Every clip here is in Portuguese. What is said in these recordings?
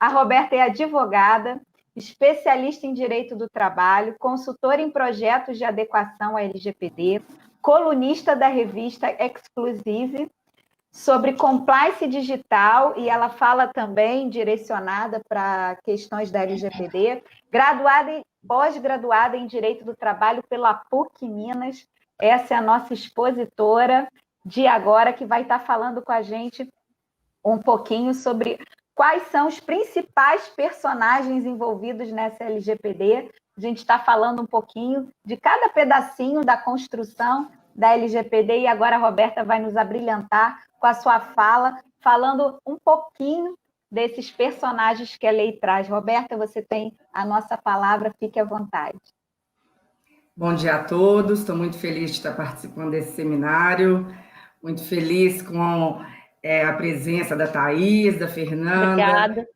A Roberta é advogada, especialista em direito do trabalho, consultora em projetos de adequação à LGPD, colunista da revista Exclusive sobre compliance digital, e ela fala também direcionada para questões da LGPD, graduada e pós-graduada em Direito do Trabalho pela PUC Minas. Essa é a nossa expositora de agora, que vai estar falando com a gente um pouquinho sobre quais são os principais personagens envolvidos nessa LGPD. A gente está falando um pouquinho de cada pedacinho da construção da LGPD, e agora a Roberta vai nos abrilhantar com a sua fala, falando um pouquinho desses personagens que a lei traz. Roberta, você tem a nossa palavra, fique à vontade. Bom dia a todos, estou muito feliz de estar participando desse seminário, muito feliz com a presença da Thaís, da Fernanda. Obrigada.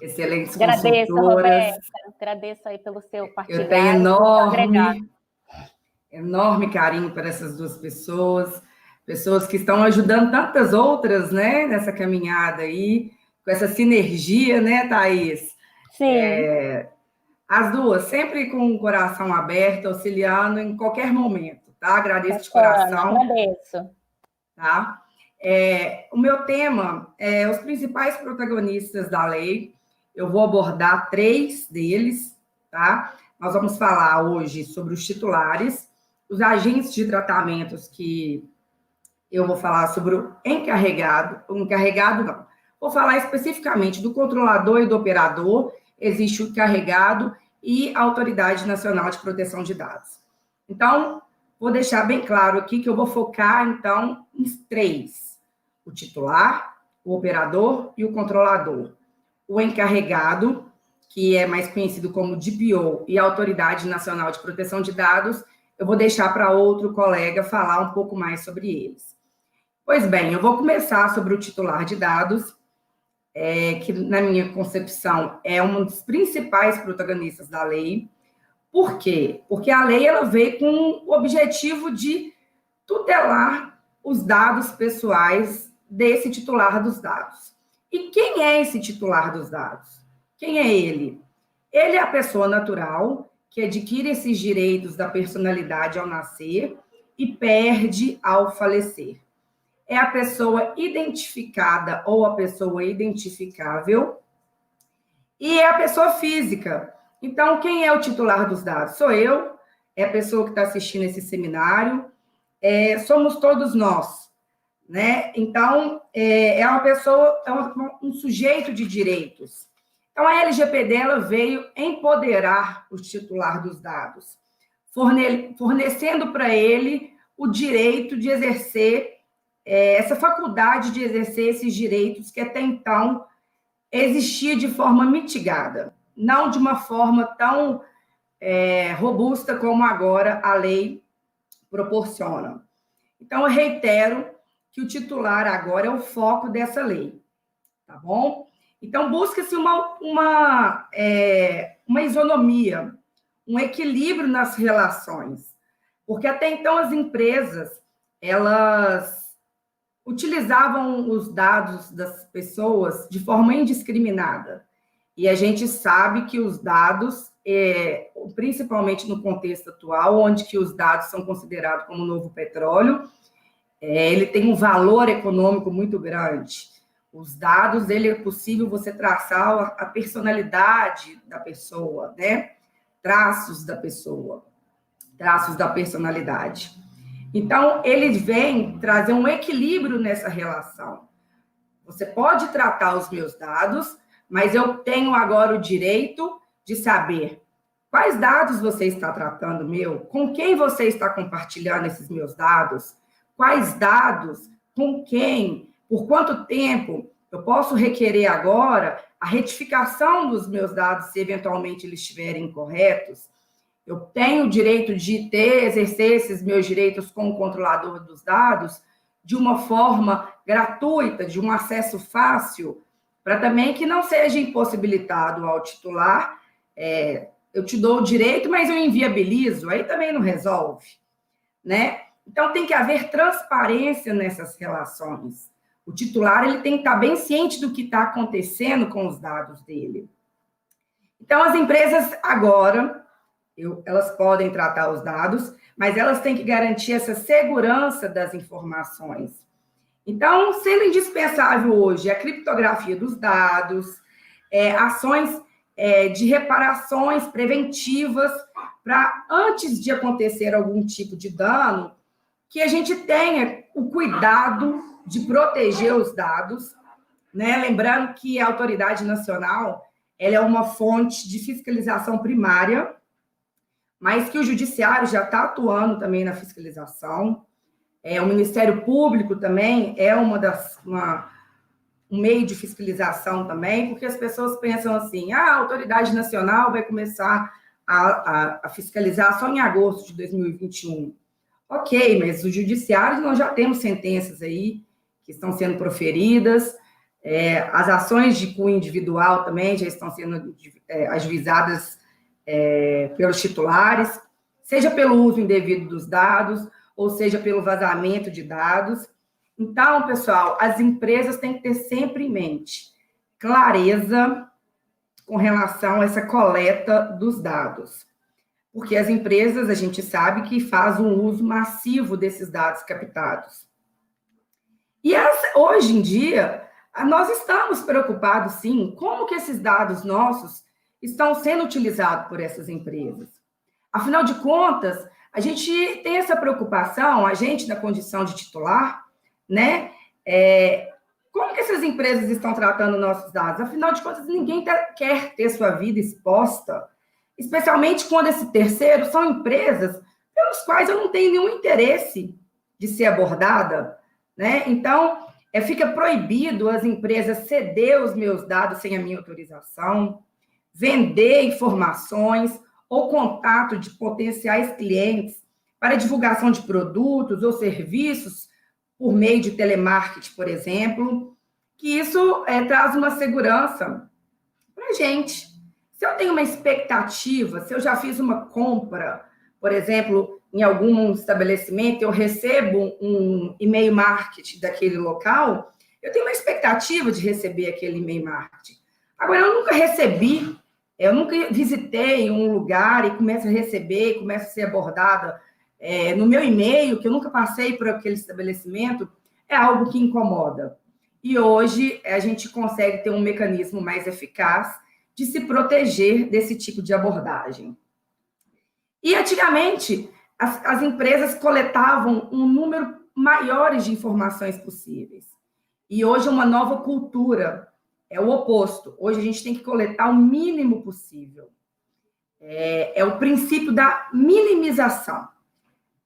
Excelentes Agradeço, consultoras. Roberta. Agradeço aí pelo seu partilhar. Eu tenho enorme carinho por essas duas pessoas que estão ajudando tantas outras, né, nessa caminhada aí, com essa sinergia, né, Thaís? Sim. As duas, sempre com o coração aberto, auxiliando em qualquer momento, tá? Agradeço de coração. Agradeço. Tá? O meu tema é os principais protagonistas da lei. Eu vou abordar 3 deles, tá? Nós vamos falar hoje sobre os titulares, os agentes de tratamentos, que eu vou falar sobre o encarregado não. Vou falar especificamente do controlador e do operador. Existe o encarregado e a Autoridade Nacional de Proteção de Dados. Então, vou deixar bem claro aqui que eu vou focar, então, em 3. O titular, o operador e o controlador. O encarregado, que é mais conhecido como DPO, e a Autoridade Nacional de Proteção de Dados, eu vou deixar para outro colega falar um pouco mais sobre eles. Pois bem, eu vou começar sobre o titular de dados, que, na minha concepção, é um dos principais protagonistas da lei. Por quê? Porque a lei ela veio com o objetivo de tutelar os dados pessoais desse titular dos dados. E quem é esse titular dos dados? Quem é ele? Ele é a pessoa natural que adquire esses direitos da personalidade ao nascer e perde ao falecer. É a pessoa identificada ou a pessoa identificável, e é a pessoa física. Então, quem é o titular dos dados? Sou eu, é a pessoa que está assistindo esse seminário, somos todos nós, né? Então, é uma pessoa, um sujeito de direitos. Então, a LGPD ela veio empoderar o titular dos dados, fornecendo para ele o direito de exercer essa faculdade de exercer esses direitos que até então existia de forma mitigada, não de uma forma tão robusta como agora a lei proporciona. Então, eu reitero que o titular agora é o foco dessa lei, tá bom? Então, busca-se uma isonomia, um equilíbrio nas relações, porque até então as empresas, elas utilizavam os dados das pessoas de forma indiscriminada. E a gente sabe que os dados, principalmente no contexto atual, onde que os dados são considerados como novo petróleo, ele tem um valor econômico muito grande. Os dados, é possível você traçar a personalidade da pessoa, né? Traços da pessoa, traços da personalidade. Então, ele vem trazer um equilíbrio nessa relação. Você pode tratar os meus dados, mas eu tenho agora o direito de saber quais dados você está tratando meu, com quem você está compartilhando esses meus dados, quais dados, com quem, por quanto tempo. Eu posso requerer agora a retificação dos meus dados se eventualmente eles estiverem incorretos. Eu tenho o direito de exercer esses meus direitos com o controlador dos dados de uma forma gratuita, de um acesso fácil, para também que não seja impossibilitado ao titular. Eu te dou o direito, mas eu inviabilizo, aí também não resolve, né? Então, tem que haver transparência nessas relações. O titular ele tem que estar bem ciente do que está acontecendo com os dados dele. Então, as empresas agora, elas podem tratar os dados, mas elas têm que garantir essa segurança das informações. Então, sendo indispensável hoje a criptografia dos dados, ações de reparações preventivas para, antes de acontecer algum tipo de dano, que a gente tenha o cuidado de proteger os dados, né? Lembrando que a autoridade nacional ela é uma fonte de fiscalização primária, mas que o judiciário já está atuando também na fiscalização. O Ministério Público também é um meio de fiscalização também, porque as pessoas pensam assim, a autoridade nacional vai começar a fiscalizar só em agosto de 2021. Ok, mas o judiciário, nós já temos sentenças aí que estão sendo proferidas, as ações de cunho individual também já estão sendo ajuizadas pelos titulares, seja pelo uso indevido dos dados, ou seja pelo vazamento de dados. Então, pessoal, as empresas têm que ter sempre em mente clareza com relação a essa coleta dos dados. Porque as empresas, a gente sabe que fazem um uso massivo desses dados captados. E hoje em dia, nós estamos preocupados, sim, como que esses dados nossos estão sendo utilizados por essas empresas. Afinal de contas, a gente tem essa preocupação, a gente na condição de titular, né? Como que essas empresas estão tratando nossos dados? Afinal de contas, ninguém quer ter sua vida exposta, especialmente quando esse terceiro são empresas pelos quais eu não tenho nenhum interesse de ser abordada, né? Então, fica proibido as empresas ceder os meus dados sem a minha autorização, vender informações ou contato de potenciais clientes para divulgação de produtos ou serviços por meio de telemarketing, por exemplo, que isso traz uma segurança para a gente. Se eu tenho uma expectativa, se eu já fiz uma compra, por exemplo, em algum estabelecimento, eu recebo um e-mail marketing daquele local, eu tenho uma expectativa de receber aquele e-mail marketing. Agora, eu nunca recebi, eu nunca visitei um lugar e começo a receber, começo a ser abordada no meu e-mail, que eu nunca passei por aquele estabelecimento, é algo que incomoda. E hoje a gente consegue ter um mecanismo mais eficaz de se proteger desse tipo de abordagem. E antigamente, as empresas coletavam um número maior de informações possíveis. E hoje é uma nova cultura, é o oposto. Hoje a gente tem que coletar o mínimo possível. É o princípio da minimização.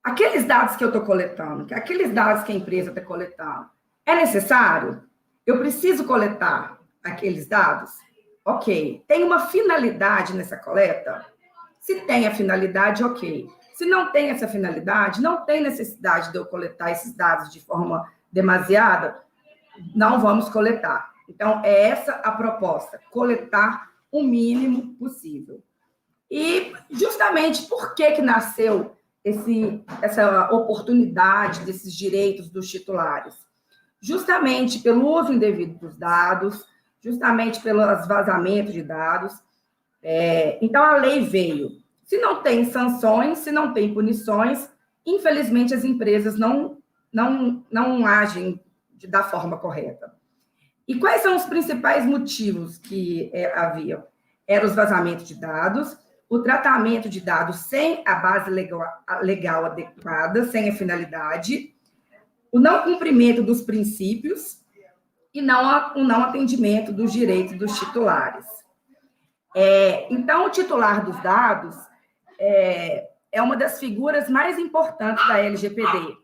Aqueles dados que eu estou coletando, aqueles dados que a empresa está coletando, é necessário? Eu preciso coletar aqueles dados? Ok. Tem uma finalidade nessa coleta? Se tem a finalidade, ok. Se não tem essa finalidade, não tem necessidade de eu coletar esses dados de forma demasiada, não vamos coletar. Então, é essa a proposta, coletar o mínimo possível. E, justamente, por que nasceu essa oportunidade desses direitos dos titulares? Justamente pelo uso indevido dos dados, justamente pelos vazamentos de dados. Então, a lei veio. Se não tem sanções, se não tem punições, infelizmente, as empresas não agem da forma correta. E quais são os principais motivos que havia? Eram os vazamentos de dados, o tratamento de dados sem a base legal adequada, sem a finalidade, o não cumprimento dos princípios e o não atendimento dos direitos dos titulares. Então, o titular dos dados é uma das figuras mais importantes da LGPD.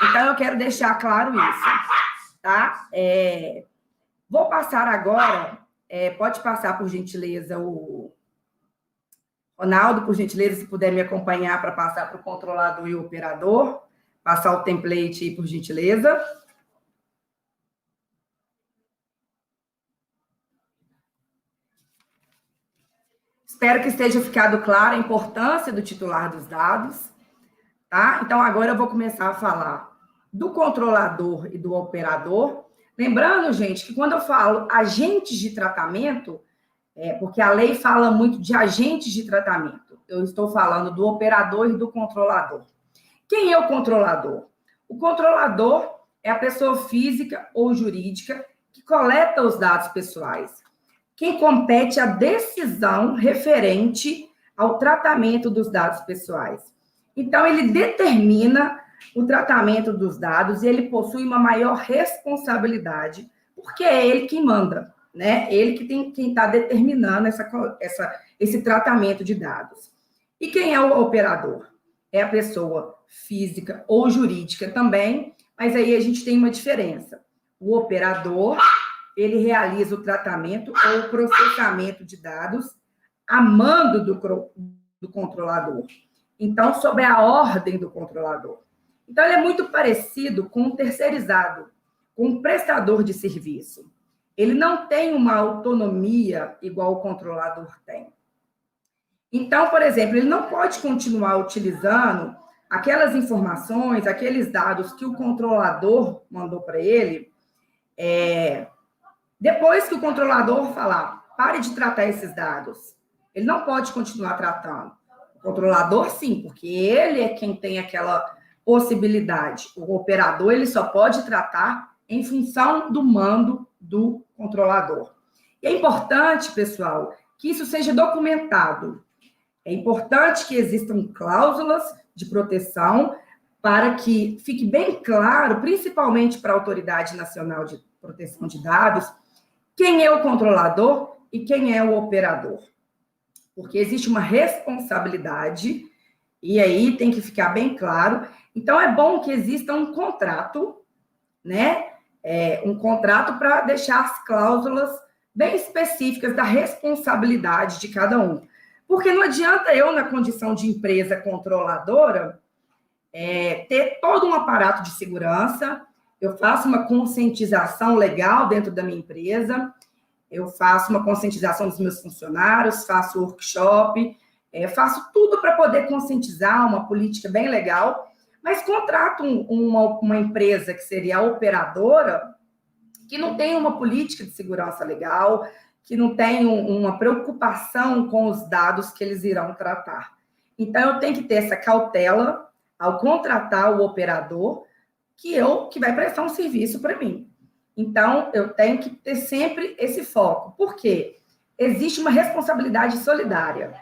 Então, eu quero deixar claro isso, tá? Vou passar agora, pode passar, por gentileza, o Ronaldo, por gentileza, se puder me acompanhar para passar para o controlador e o operador, passar o template aí, por gentileza. Espero que esteja ficado claro a importância do titular dos dados, tá? Então, agora eu vou começar a falar do controlador e do operador, Lembrando, gente, que quando eu falo agentes de tratamento, porque a lei fala muito de agentes de tratamento, eu estou falando do operador e do controlador. Quem é o controlador? O controlador é a pessoa física ou jurídica que coleta os dados pessoais. Quem compete a decisão referente ao tratamento dos dados pessoais. Então, ele determina o tratamento dos dados e ele possui uma maior responsabilidade, porque é ele quem manda, né? Ele que tem quem está determinando esse tratamento de dados. E quem é o operador? É a pessoa física ou jurídica também, mas aí a gente tem uma diferença. O operador, ele realiza o tratamento ou o processamento de dados a mando do controlador. Então, sob a ordem do controlador. Então, ele é muito parecido com um terceirizado, com um prestador de serviço. Ele não tem uma autonomia igual o controlador tem. Então, por exemplo, ele não pode continuar utilizando aquelas informações, aqueles dados que o controlador mandou para ele, depois que o controlador falar, pare de tratar esses dados. Ele não pode continuar tratando. O controlador, sim, porque ele é quem tem aquela possibilidade. O operador, ele só pode tratar em função do mando do controlador. E é importante, pessoal, que isso seja documentado. É importante que existam cláusulas de proteção para que fique bem claro, principalmente para a Autoridade Nacional de Proteção de Dados, quem é o controlador e quem é o operador. Porque existe uma responsabilidade, e aí tem que ficar bem claro. Então, é bom que exista um contrato, né? Um contrato para deixar as cláusulas bem específicas da responsabilidade de cada um. Porque não adianta eu, na condição de empresa controladora, ter todo um aparato de segurança, eu faço uma conscientização legal dentro da minha empresa, eu faço uma conscientização dos meus funcionários, faço workshop, faço tudo para poder conscientizar, uma política bem legal, mas contrato uma empresa que seria a operadora, que não tem uma política de segurança legal, que não tem uma preocupação com os dados que eles irão tratar. Então, eu tenho que ter essa cautela ao contratar o operador que vai prestar um serviço para mim. Então, eu tenho que ter sempre esse foco. Por quê? Existe uma responsabilidade solidária.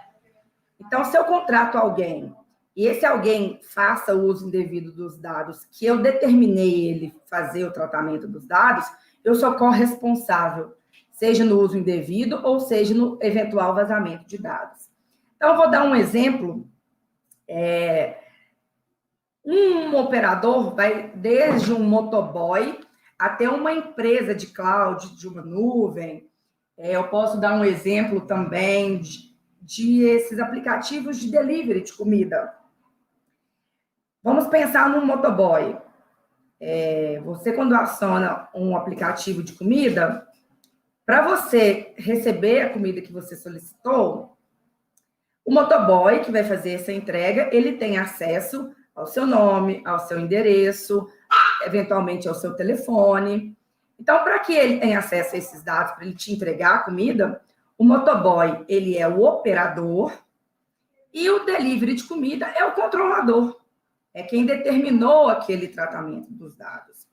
Então, se eu contrato alguém e esse alguém faça o uso indevido dos dados que eu determinei ele fazer o tratamento dos dados, eu sou corresponsável, seja no uso indevido ou seja no eventual vazamento de dados. Então, eu vou dar um exemplo. Um operador vai desde um motoboy até uma empresa de cloud, de uma nuvem. Eu posso dar um exemplo também de esses aplicativos de delivery de comida. Vamos pensar num motoboy. Você, quando aciona um aplicativo de comida, para você receber a comida que você solicitou, o motoboy que vai fazer essa entrega, ele tem acesso ao seu nome, ao seu endereço, eventualmente ao seu telefone. Então, para que ele tenha acesso a esses dados, para ele te entregar a comida, o motoboy, ele é o operador e o delivery de comida é o controlador. É quem determinou aquele tratamento dos dados.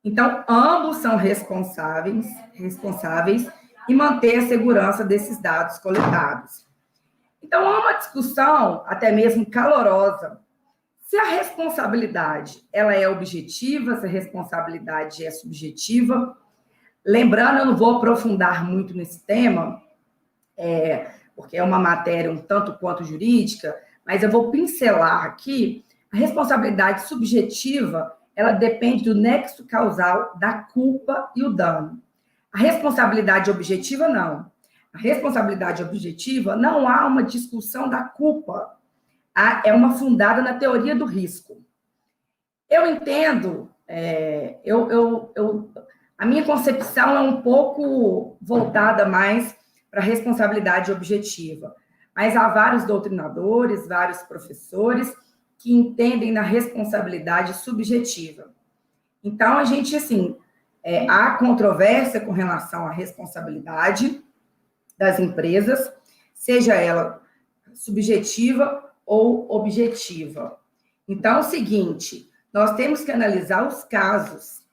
Então, ambos são responsáveis em manter a segurança desses dados coletados. Então, há uma discussão, até mesmo calorosa, se a responsabilidade ela é objetiva, se a responsabilidade é subjetiva. Lembrando, eu não vou aprofundar muito nesse tema, porque é uma matéria um tanto quanto jurídica, mas eu vou pincelar aqui. A responsabilidade subjetiva, ela depende do nexo causal da culpa e o dano. A responsabilidade objetiva, não. A responsabilidade objetiva, não há uma discussão da culpa. É uma fundada na teoria do risco. Eu entendo, a minha concepção é um pouco voltada mais para a responsabilidade objetiva, mas há vários doutrinadores, vários professores que entendem na responsabilidade subjetiva. Então, a gente, assim, há controvérsia com relação à responsabilidade das empresas, seja ela subjetiva ou objetiva. Então, é o seguinte, nós temos que analisar os casos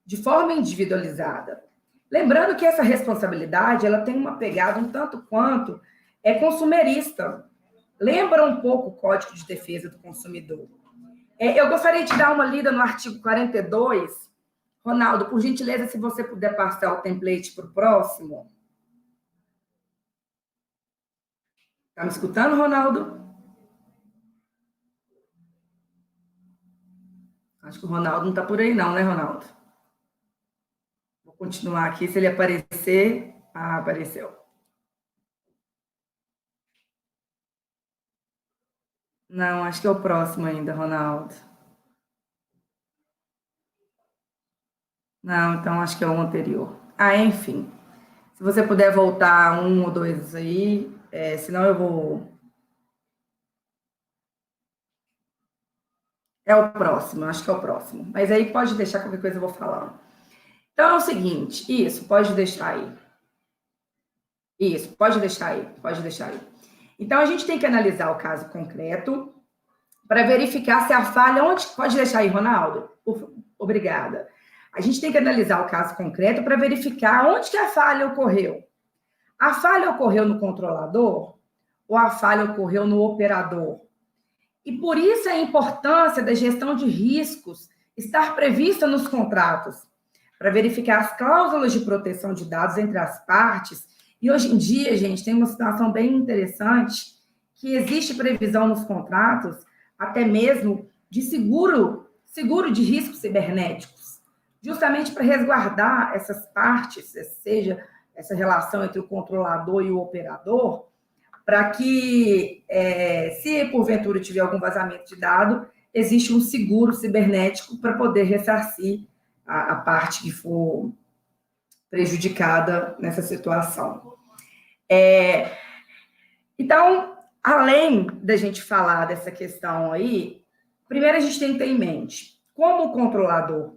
de forma individualizada. Lembrando que essa responsabilidade, ela tem uma pegada um tanto quanto consumerista. Lembra um pouco o Código de Defesa do Consumidor. Eu gostaria de dar uma lida no artigo 42. Ronaldo, por gentileza, se você puder passar o template para o próximo. Está me escutando, Ronaldo? Acho que o Ronaldo não está por aí não, né, Ronaldo? Vou continuar aqui, se ele aparecer... Ah, apareceu. Não, acho que é o próximo ainda, Ronaldo. Não, então acho que é o anterior. Ah, enfim. Se você puder voltar um ou dois aí, senão eu vou... É o próximo, acho que é o próximo. Mas aí pode deixar, qualquer coisa eu vou falando. Então é o seguinte, isso, pode deixar aí. Isso, pode deixar aí, pode deixar aí. Então a gente tem que analisar o caso concreto para verificar se a falha... Onde... Pode deixar aí, Ronaldo? Obrigada. A gente tem que analisar o caso concreto para verificar onde que a falha ocorreu. A falha ocorreu no controlador ou a falha ocorreu no operador? E por isso a importância da gestão de riscos estar prevista nos contratos, para verificar as cláusulas de proteção de dados entre as partes. E hoje em dia, gente, tem uma situação bem interessante, que existe previsão nos contratos, até mesmo de seguro de riscos cibernéticos, justamente para resguardar essas partes, seja essa relação entre o controlador e o operador, para que, se porventura tiver algum vazamento de dado, existe um seguro cibernético para poder ressarcir a parte que for prejudicada nessa situação. Então, além da gente falar dessa questão aí, primeiro a gente tem que ter em mente, como o controlador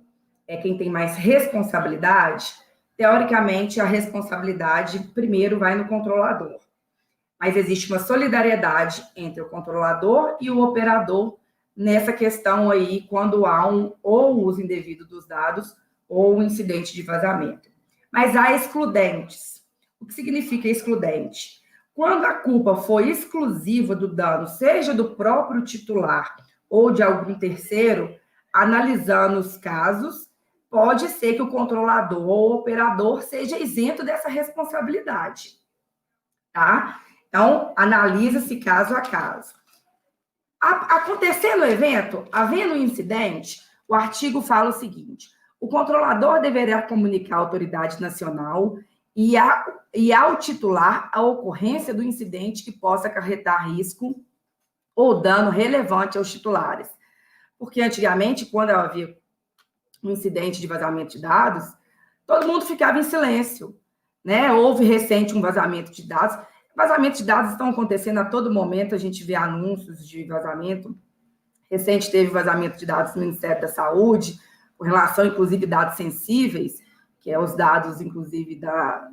é quem tem mais responsabilidade, teoricamente a responsabilidade primeiro vai no controlador. Mas existe uma solidariedade entre o controlador e o operador nessa questão aí, quando há ou uso indevido dos dados ou um incidente de vazamento. Mas há excludentes. O que significa excludente? Quando a culpa foi exclusiva do dano, seja do próprio titular ou de algum terceiro, analisando os casos, pode ser que o controlador ou o operador seja isento dessa responsabilidade, tá? Então, analisa-se caso a caso. Acontecendo o evento, havendo um incidente, o artigo fala o seguinte: o controlador deverá comunicar à autoridade nacional e ao titular a ocorrência do incidente que possa acarretar risco ou dano relevante aos titulares. Porque antigamente, quando havia um incidente de vazamento de dados, todo mundo ficava em silêncio, né? Houve recente um vazamento de dados. Vazamentos de dados estão acontecendo a todo momento, a gente vê anúncios de vazamento. Recente teve vazamento de dados do Ministério da Saúde, com relação, inclusive, a dados sensíveis, que é os dados, inclusive, da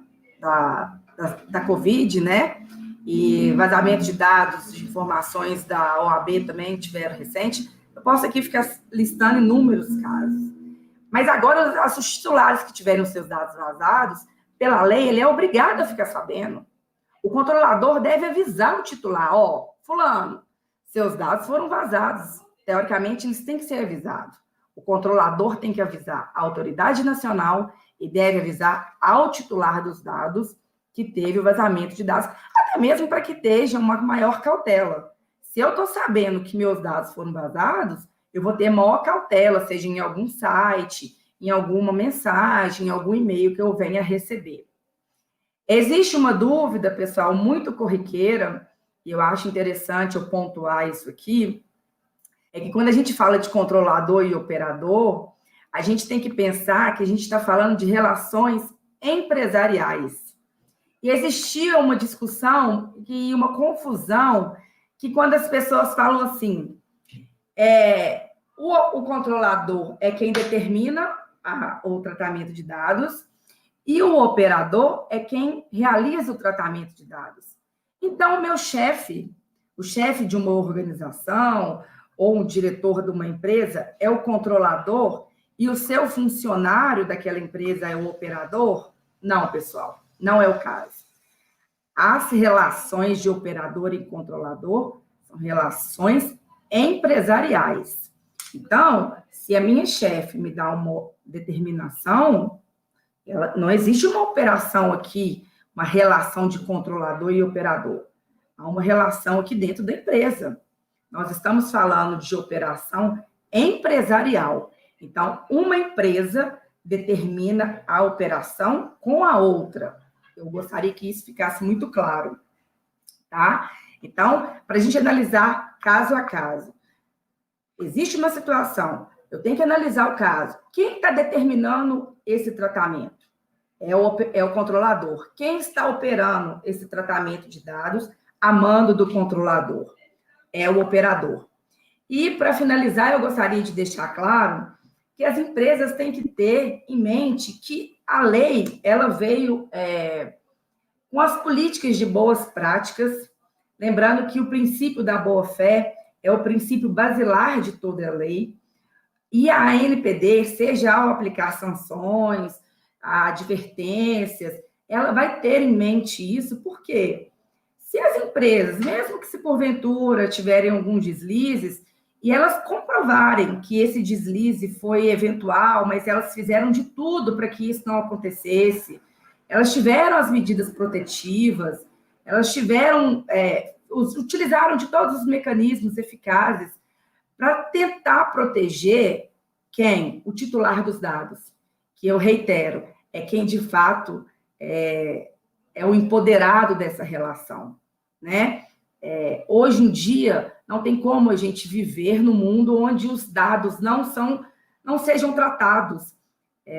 Covid, né? E vazamento de dados, de informações da OAB também tiveram recente. Eu posso aqui ficar listando inúmeros casos. Mas agora, os titulares que tiverem os seus dados vazados, pela lei, ele é obrigado a ficar sabendo. O controlador deve avisar o titular: fulano, seus dados foram vazados. Teoricamente, eles têm que ser avisados. O controlador tem que avisar a autoridade nacional e deve avisar ao titular dos dados que teve o vazamento de dados, até mesmo para que esteja uma maior cautela. Se eu estou sabendo que meus dados foram vazados, eu vou ter maior cautela, seja em algum site, em alguma mensagem, em algum e-mail que eu venha a receber. Existe uma dúvida, pessoal, muito corriqueira, e eu acho interessante eu pontuar isso aqui, é que quando a gente fala de controlador e operador, a gente tem que pensar que a gente está falando de relações empresariais. E existia uma discussão e uma confusão que quando as pessoas falam assim, o controlador é quem determina o tratamento de dados, e o operador é quem realiza o tratamento de dados. Então, o meu chefe, o chefe de uma organização ou um diretor de uma empresa é o controlador e o seu funcionário daquela empresa é o operador? Não, pessoal, não é o caso. As relações de operador e controlador são relações empresariais. Então, se a minha chefe me dá uma determinação, não existe uma operação aqui, uma relação de controlador e operador. Há uma relação aqui dentro da empresa. Nós estamos falando de operação empresarial. Então, uma empresa determina a operação com a outra. Eu gostaria que isso ficasse muito claro, tá? Então, para a gente analisar caso a caso. Existe uma situação, eu tenho que analisar o caso. Quem está determinando esse tratamento? É o controlador. Quem está operando esse tratamento de dados a mando do controlador? É o operador. E, para finalizar, eu gostaria de deixar claro que as empresas têm que ter em mente que a lei ela veio com as políticas de boas práticas, lembrando que o princípio da boa-fé é o princípio basilar de toda a lei, e a ANPD, seja ao aplicar sanções, advertências, ela vai ter em mente isso, porque se as empresas, mesmo que se porventura tiverem alguns deslizes, e elas comprovarem que esse deslize foi eventual, mas elas fizeram de tudo para que isso não acontecesse, elas tiveram as medidas protetivas, elas utilizaram de todos os mecanismos eficazes para tentar proteger quem? O titular dos dados, que eu reitero, é quem de fato é o empoderado dessa relação, né? Hoje em dia, não tem como a gente viver no mundo onde os dados não sejam tratados.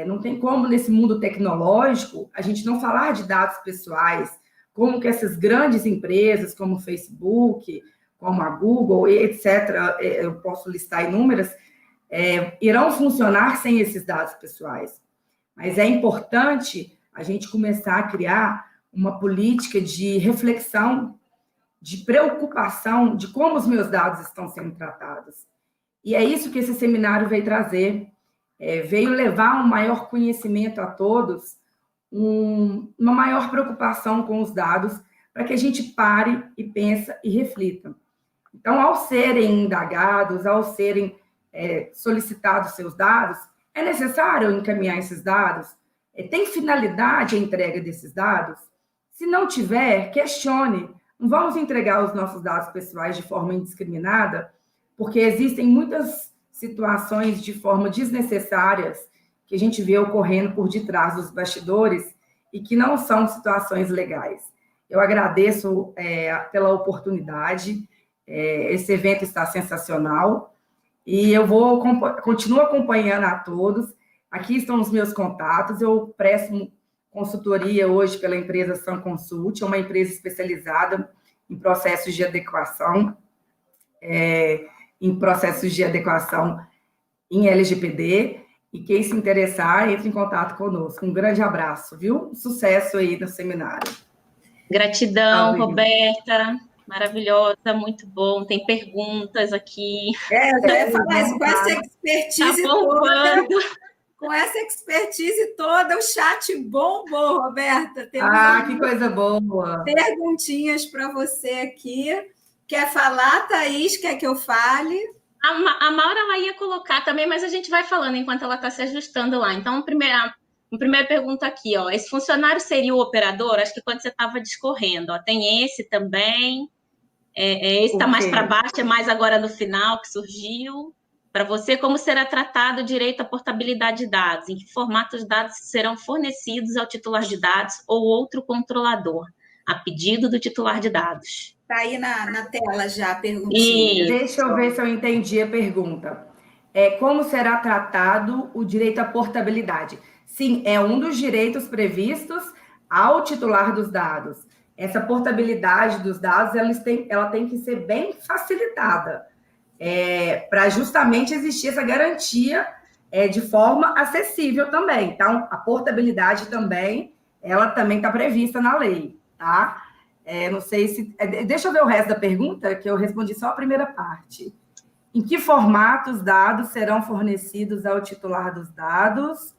Não tem como, nesse mundo tecnológico, a gente não falar de dados pessoais, como que essas grandes empresas, como o Facebook, como a Google, etc., eu posso listar inúmeras, irão funcionar sem esses dados pessoais. Mas é importante a gente começar a criar uma política de reflexão, de preocupação de como os meus dados estão sendo tratados. E é isso que esse seminário veio trazer, veio levar um maior conhecimento a todos, uma maior preocupação com os dados, para que a gente pare e pense e reflita. Então, ao serem indagados, ao serem solicitados seus dados, é necessário encaminhar esses dados? Tem finalidade a entrega desses dados? Se não tiver, questione. Não vamos entregar os nossos dados pessoais de forma indiscriminada, porque existem muitas situações de forma desnecessárias que a gente vê ocorrendo por detrás dos bastidores e que não são situações legais. Eu agradeço pela oportunidade, esse evento está sensacional e eu continuo acompanhando a todos. Aqui estão os meus contatos, eu presto consultoria hoje pela empresa Sun Consult, uma empresa especializada em processos de adequação, em LGPD, e quem se interessar, entre em contato conosco. Um grande abraço, viu? Sucesso aí no seminário. Gratidão, Roberta, maravilhosa, muito bom. Tem perguntas aqui. Eu ia falar isso, com essa expertise toda. Com essa expertise toda, o chat bombou, Roberta. Temos que coisa boa! Perguntinhas para você aqui. Quer falar, Thaís? Quer que eu fale? A Maura ela ia colocar também, mas a gente vai falando enquanto ela está se ajustando lá. Então, a primeira pergunta aqui, ó. Esse funcionário seria o operador? Acho que quando você estava discorrendo, ó, tem esse também. Esse está mais para baixo, é mais agora no final que surgiu. Para você, como será tratado o direito à portabilidade de dados? Em que formato os dados serão fornecidos ao titular de dados ou outro controlador, a pedido do titular de dados? Está aí na tela já a perguntinha. Deixa eu ver se eu entendi a pergunta. Como será tratado o direito à portabilidade? Sim, é um dos direitos previstos ao titular dos dados. Essa portabilidade dos dados, ela tem que ser bem facilitada. Para justamente existir essa garantia de forma acessível também. Então, a portabilidade também, ela também está prevista na lei, tá? Não sei se... Deixa eu ver o resto da pergunta, que eu respondi só a primeira parte. Em que formato os dados serão fornecidos ao titular dos dados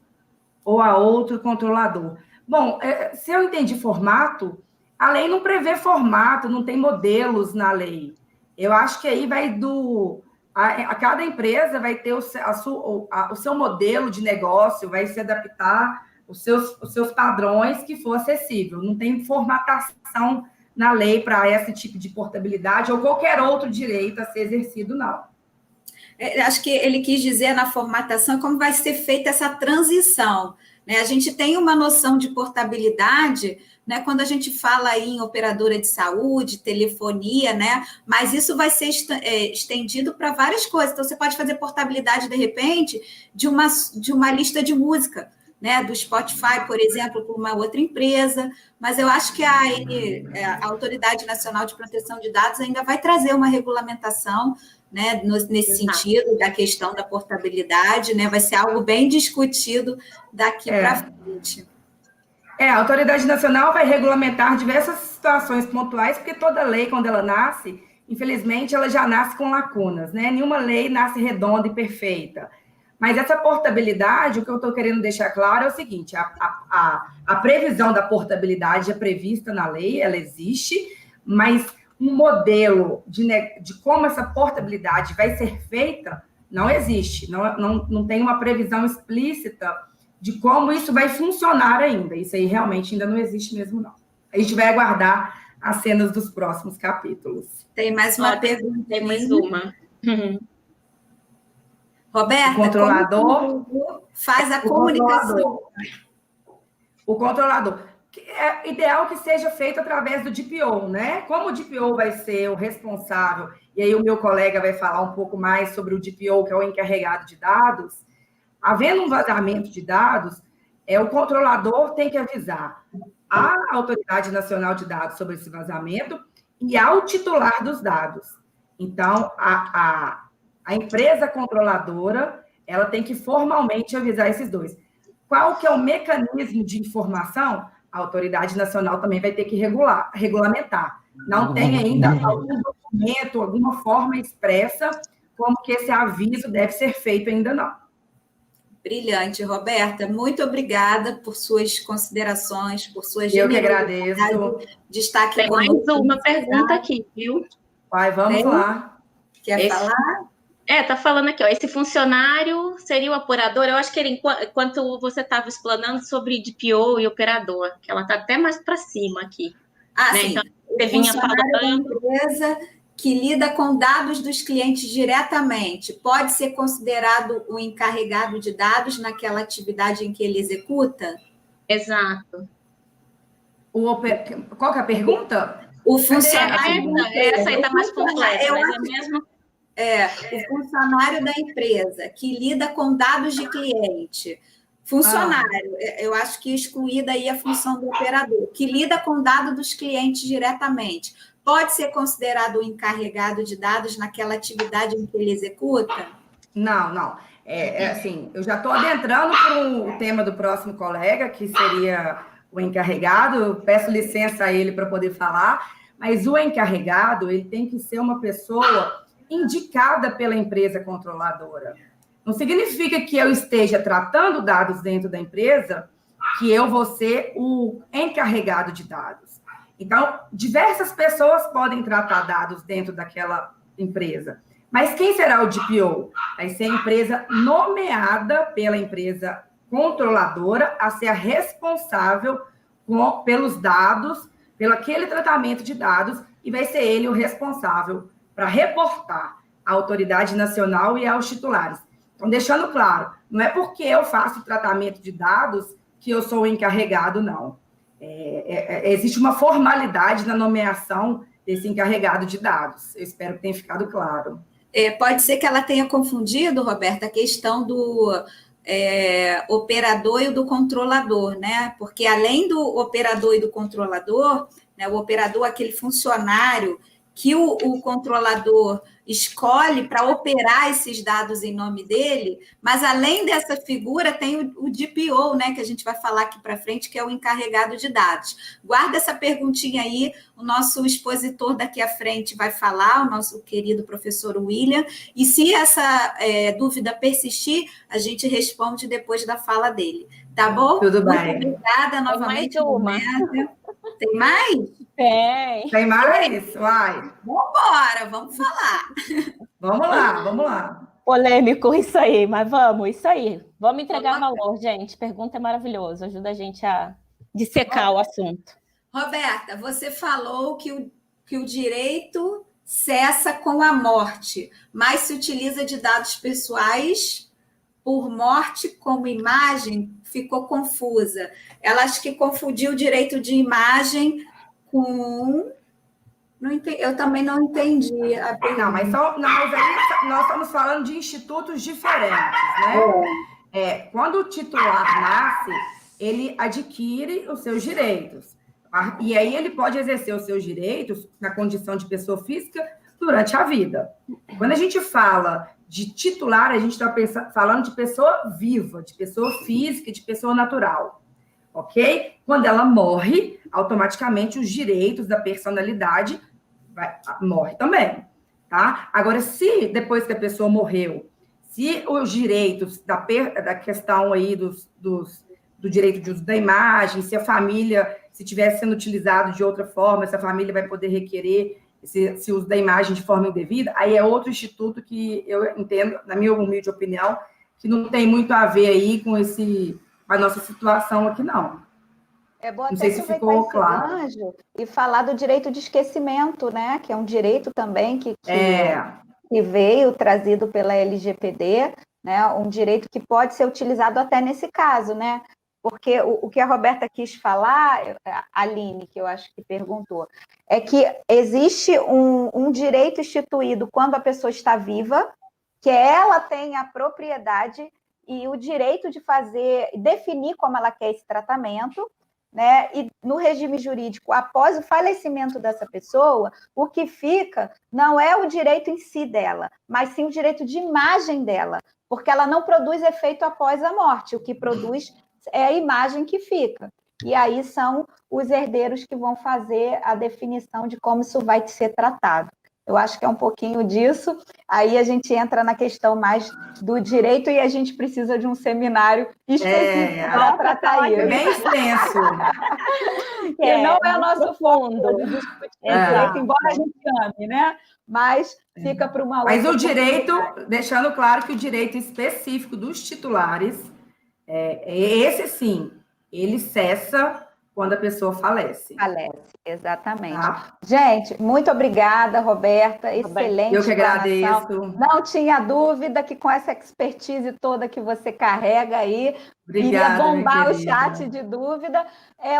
ou a outro controlador? Bom, se eu entendi formato, a lei não prevê formato, não tem modelos na lei. Eu acho que aí vai cada empresa vai ter o seu modelo de negócio, vai se adaptar os seus padrões que for acessível. Não tem formatação na lei para esse tipo de portabilidade ou qualquer outro direito a ser exercido, não. Acho que ele quis dizer na formatação como vai ser feita essa transição, né? A gente tem uma noção de portabilidade, né, quando a gente fala aí em operadora de saúde, telefonia, né? Mas isso vai ser estendido para várias coisas. Então, você pode fazer portabilidade, de repente, de uma lista de música, né? Do Spotify, por exemplo, por uma outra empresa. Mas eu acho que a Autoridade Nacional de Proteção de Dados ainda vai trazer uma regulamentação, né, nesse sentido da questão da portabilidade, né? Vai ser algo bem discutido daqui para frente. A Autoridade Nacional vai regulamentar diversas situações pontuais, porque toda lei, quando ela nasce, infelizmente, ela já nasce com lacunas, né? Nenhuma lei nasce redonda e perfeita. Mas essa portabilidade, o que eu estou querendo deixar claro é o seguinte, a previsão da portabilidade é prevista na lei, ela existe, mas um modelo de como essa portabilidade vai ser feita não existe, não tem uma previsão explícita de como isso vai funcionar ainda. Isso aí realmente ainda não existe mesmo, não. A gente vai aguardar as cenas dos próximos capítulos. Tem mais uma pergunta. Tem mais uma. Roberta, o controlador faz a comunicação. O controlador. É ideal que seja feito através do DPO, né? Como o DPO vai ser o responsável, e aí o meu colega vai falar um pouco mais sobre o DPO, que é o encarregado de dados, havendo um vazamento de dados, o controlador tem que avisar a Autoridade Nacional de Dados sobre esse vazamento e ao titular dos dados. Então, a empresa controladora, ela tem que formalmente avisar esses dois. Qual que é o mecanismo de informação? A Autoridade Nacional também vai ter que regulamentar. Não tem ainda algum documento, alguma forma expressa como que esse aviso deve ser feito ainda não. Brilhante, Roberta. Muito obrigada por suas considerações, por suas Eu que agradeço. De estar aqui Tem mais uma pergunta aqui, viu? Vamos lá. Quer falar? Tá falando aqui, ó, esse funcionário seria o operador. Eu acho que ele, enquanto você estava explanando sobre DPO e operador, que ela está até mais para cima aqui. Né? Sim. Então, você vinha falando. Da empresa que lida com dados dos clientes diretamente, pode ser considerado o encarregado de dados naquela atividade em que ele executa? Exato. Qual que é a pergunta? O funcionário. Essa aí está mais completa, mas é mesmo. O funcionário da empresa que lida com dados de cliente. Funcionário, eu acho que excluída aí a função do operador, que lida com dados dos clientes diretamente. Pode ser considerado o encarregado de dados naquela atividade em que ele executa? Não. Assim, eu já estou adentrando para o tema do próximo colega, que seria o encarregado. Eu peço licença a ele para poder falar, mas o encarregado, ele tem que ser uma pessoa indicada pela empresa controladora. Não significa que eu esteja tratando dados dentro da empresa que eu vou ser o encarregado de dados. Então, diversas pessoas podem tratar dados dentro daquela empresa. Mas quem será o DPO? Vai ser a empresa nomeada pela empresa controladora a ser a responsável pelos dados, pelo aquele tratamento de dados, e vai ser ele o responsável para reportar à Autoridade Nacional e aos titulares. Então, deixando claro, não é porque eu faço tratamento de dados que eu sou o encarregado, não. Existe uma formalidade na nomeação desse encarregado de dados. Eu espero que tenha ficado claro. Pode ser que ela tenha confundido, Roberta, a questão do operador e do controlador, né? Porque além do operador e do controlador, né, o operador é aquele funcionário que o controlador escolhe para operar esses dados em nome dele, mas além dessa figura tem o DPO, né, que a gente vai falar aqui para frente, que é o encarregado de dados. Guarda essa perguntinha aí, o nosso expositor daqui à frente vai falar, o nosso querido professor William, e se essa dúvida persistir, a gente responde depois da fala dele. Tá bom? Tudo bem. Muito obrigada novamente, Roberta. Tem mais? Tem. Tem mais? Vai. Vambora, vamos falar. Vamos lá. Polêmico isso aí, mas vamos, isso aí. Vamos entregar valor, gente. Pergunta é maravilhoso, ajuda a gente a dissecar o assunto. Roberta, você falou que o direito cessa com a morte, mas se utiliza de dados pessoais por morte como imagem, ficou confusa. Ela acho que confundiu o direito de imagem com... Eu também não entendi a pergunta. Não, mas aí nós estamos falando de institutos diferentes, né? Quando o titular nasce, ele adquire os seus direitos. E aí ele pode exercer os seus direitos na condição de pessoa física durante a vida. Quando a gente fala de titular, a gente está falando de pessoa viva, de pessoa física, de pessoa natural, ok? Quando ela morre, automaticamente os direitos da personalidade morre também, tá? Agora, se depois que a pessoa morreu, se os direitos da questão aí do direito de uso da imagem, se a família, se estiver sendo utilizado de outra forma, se a família vai poder requerer esse uso da imagem de forma indevida, aí é outro instituto que eu entendo, na minha humilde opinião, que não tem muito a ver aí com a nossa situação aqui, não. É bom não sei até se ficou claro. Gancho e falar do direito de esquecimento, né? Que é um direito também que veio trazido pela LGPD, né? Um direito que pode ser utilizado até nesse caso, né? Porque o que a Roberta quis falar, a Aline, que eu acho que perguntou, é que existe um direito instituído quando a pessoa está viva, que ela tem a propriedade e o direito de definir como ela quer esse tratamento, né? E no regime jurídico, após o falecimento dessa pessoa, o que fica não é o direito em si dela, mas sim o direito de imagem dela, porque ela não produz efeito após a morte, o que produz é a imagem que fica. E aí são os herdeiros que vão fazer a definição de como isso vai ser tratado. Eu acho que é um pouquinho disso. Aí a gente entra na questão mais do direito e a gente precisa de um seminário específico para tratar isso. É bem extenso. Que não é o nosso fundo de discutir direito, embora a gente ame, né? Mas fica para uma outra. Mas o direito, deixando claro que o direito específico dos titulares, esse sim, ele cessa quando a pessoa falece. Falece, exatamente. Tá? Gente, muito obrigada, Roberta. Excelente. Eu que agradeço. Não tinha dúvida que com essa expertise toda que você carrega aí, obrigada, iria bombar o chat de dúvida.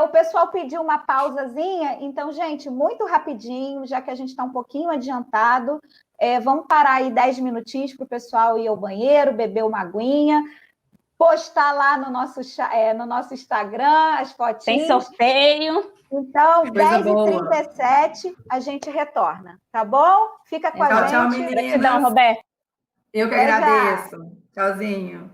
O pessoal pediu uma pausazinha, então, gente, muito rapidinho, já que a gente está um pouquinho adiantado, vamos parar aí 10 minutinhos para o pessoal ir ao banheiro, beber uma aguinha, postar lá no nosso Instagram as fotinhas. Tem sorteio. Então, 10h37, a gente retorna, tá bom? Fica com a gente. Tchau, meninas. Gratidão, Roberto. Eu que agradeço. Tchauzinho.